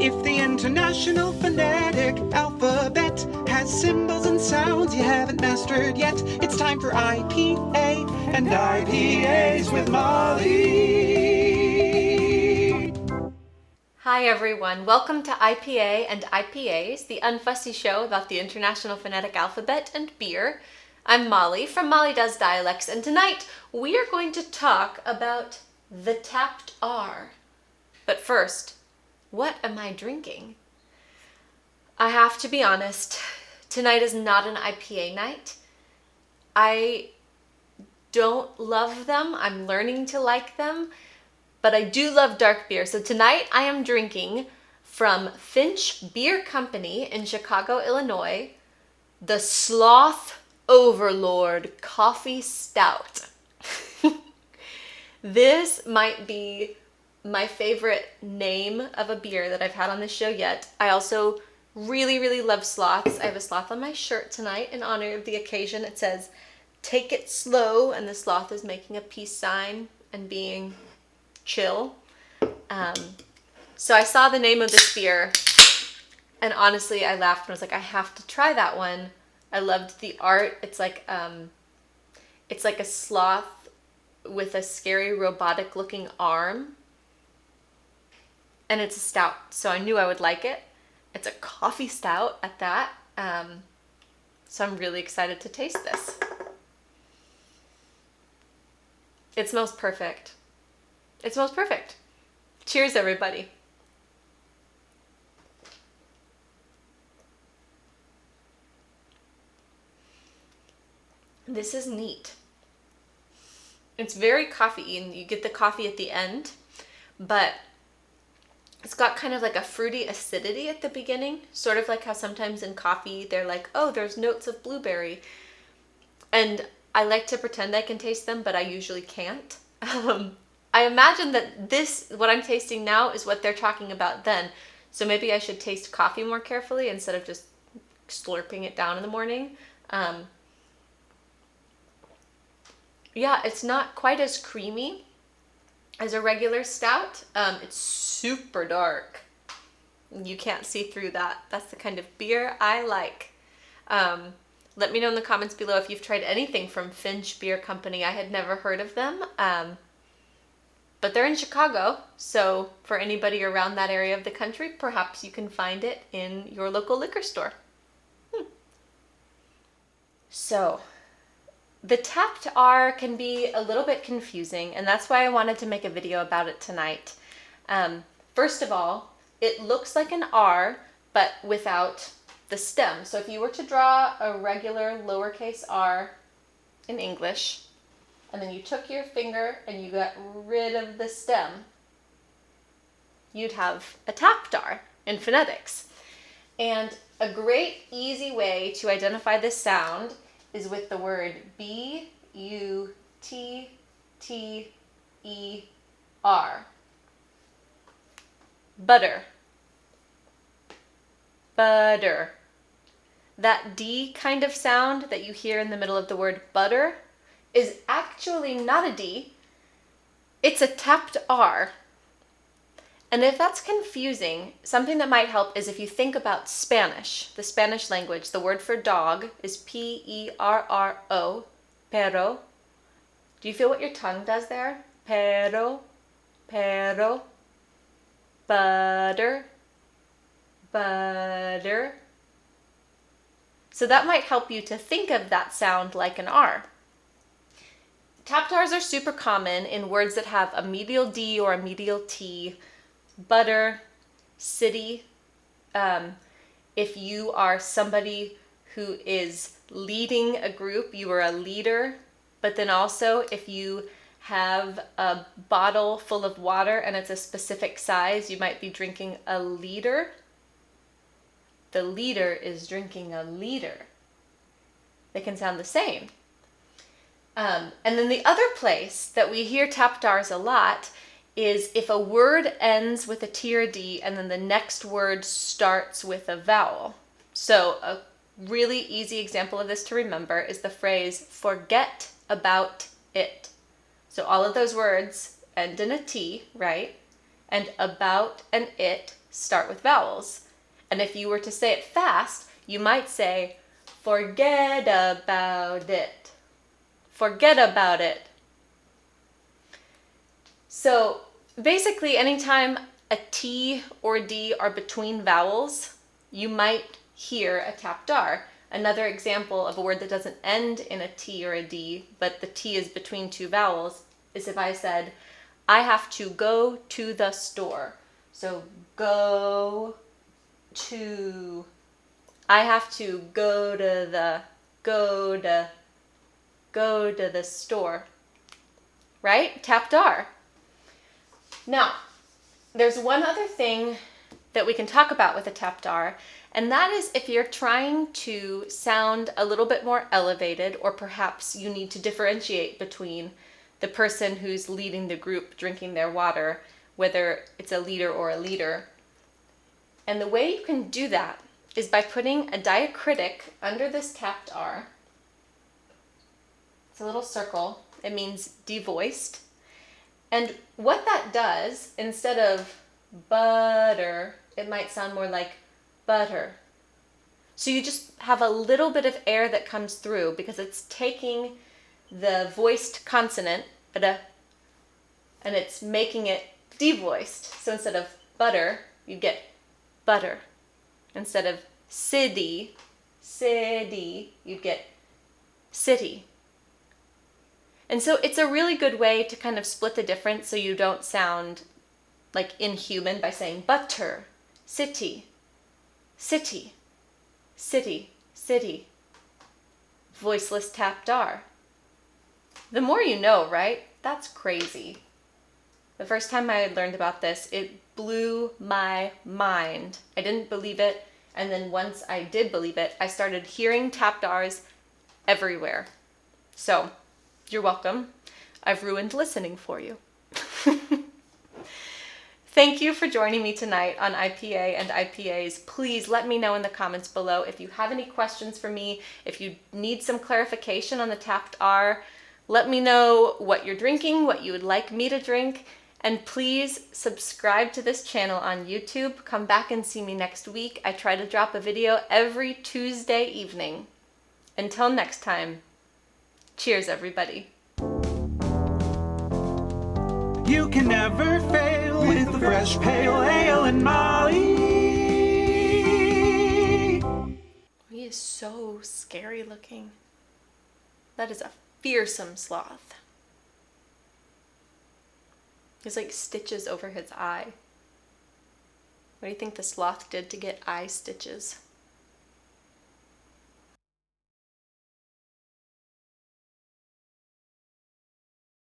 If the International Phonetic Alphabet has symbols and sounds you haven't mastered yet, it's time for IPA and IPAs with Molly. Hi everyone, welcome to IPA and IPAs, the unfussy show about the International Phonetic Alphabet and beer. I'm Molly from Molly Does Dialects, and tonight we are going to talk about the tapped R. But first, what am I drinking? I have to be honest, tonight is not an IPA night. I don't love them, I'm learning to like them, but I do love dark beer. So tonight I am drinking from Finch Beer Company in Chicago, Illinois, the Sloth Overlord Coffee Stout. This might be my favorite name of a beer that I've had on this show yet. I also really love sloths. I have a sloth on my shirt tonight in honor of the occasion. It says, "Take it slow," and the sloth is making a peace sign and being chill. So I saw the name of this beer, and honestly, I laughed and was like, I have to try that one. I loved the art. It's like a sloth with a scary robotic looking arm, and it's a stout, so I knew I would like it. It's a coffee stout at that, so I'm really excited to taste this. It smells perfect. It smells perfect. Cheers, everybody. This is neat. It's very coffee-y, and you get the coffee at the end, but it's got kind of like a fruity acidity at the beginning, sort of like how sometimes in coffee they're like, oh, there's notes of blueberry. And I like to pretend I can taste them, but I usually can't. I imagine that what I'm tasting now is what they're talking about then. So maybe I should taste coffee more carefully instead of just slurping it down in the morning. Yeah, it's not quite as creamy as a regular stout. It's super dark. You can't see through that. That's the kind of beer I like. Let me know in the comments below if you've tried anything from Finch Beer Company. I had never heard of them. But they're in Chicago, so for anybody around that area of the country, perhaps you can find it in your local liquor store. So, the tapped R can be a little bit confusing, and that's why I wanted to make a video about it tonight. First of all, it looks like an R, but without the stem. So if you were to draw a regular lowercase r in English, and then you took your finger and you got rid of the stem, you'd have a tapped R in phonetics. And a great easy way to identify this sound is with the word B-U-T-T-E-R. Butter. Butter. That D kind of sound that you hear in the middle of the word butter is actually not a D, it's a tapped R. And if that's confusing, something that might help is if you think about Spanish, the Spanish language, the word for dog is P-E-R-R-O, pero. Do you feel what your tongue does there? Pero, pero, butter, butter. So that might help you to think of that sound like an R. Tapped R's are super common in words that have a medial D or a medial T. Butter, city. If you are somebody who is leading a group, you are a leader. But then also if you have a bottle full of water and it's a specific size, you might be drinking a liter. The leader is drinking a liter. They can sound the same. And then the other place that we hear tapped R's a lot is if a word ends with a T or a D and then the next word starts with a vowel. So a really easy example of this to remember is the phrase, forget about it. So all of those words end in a T, right? and about and it start with vowels. And if you were to say it fast, you might say, forget about it. Forget about it. So basically, anytime a T or D are between vowels, you might hear a tapped R. Another example of a word that doesn't end in a T or a D, but the T is between two vowels, is if I said, I have to go to the store. So go to, I have to go to the store, right? Tapped R. Now, there's one other thing that we can talk about with a tapped R, and that is if you're trying to sound a little bit more elevated, or perhaps you need to differentiate between the person who's leading the group drinking their water, whether it's a leader or a leader. And the way you can do that is by putting a diacritic under this tapped R. It's a little circle. It means devoiced. And what that does, instead of butter, it might sound more like butter. So you just have a little bit of air that comes through because it's taking the voiced consonant, and it's making it devoiced. So instead of butter, you get butter. Instead of city, you get city. And so it's a really good way to kind of split the difference so you don't sound like inhuman by saying butter, city, city, city, city. Voiceless tapped R. The more you know, right? That's crazy. The first time I had learned about this, it blew my mind. I didn't believe it, and then once I did believe it, I started hearing tapped R's everywhere. So, you're welcome. I've ruined listening for you. Thank you for joining me tonight on IPA and IPAs. Please let me know in the comments below if you have any questions for me, if you need some clarification on the tapped R. Let me know what you're drinking, what you would like me to drink, and please subscribe to this channel on YouTube. Come back and see me next week. I try to drop a video every Tuesday evening. Until next time, cheers everybody. You can never fail with the fresh pale ale and Molly. He is so scary looking. That is a fearsome sloth. There's like stitches over his eye. What do you think the sloth did to get eye stitches?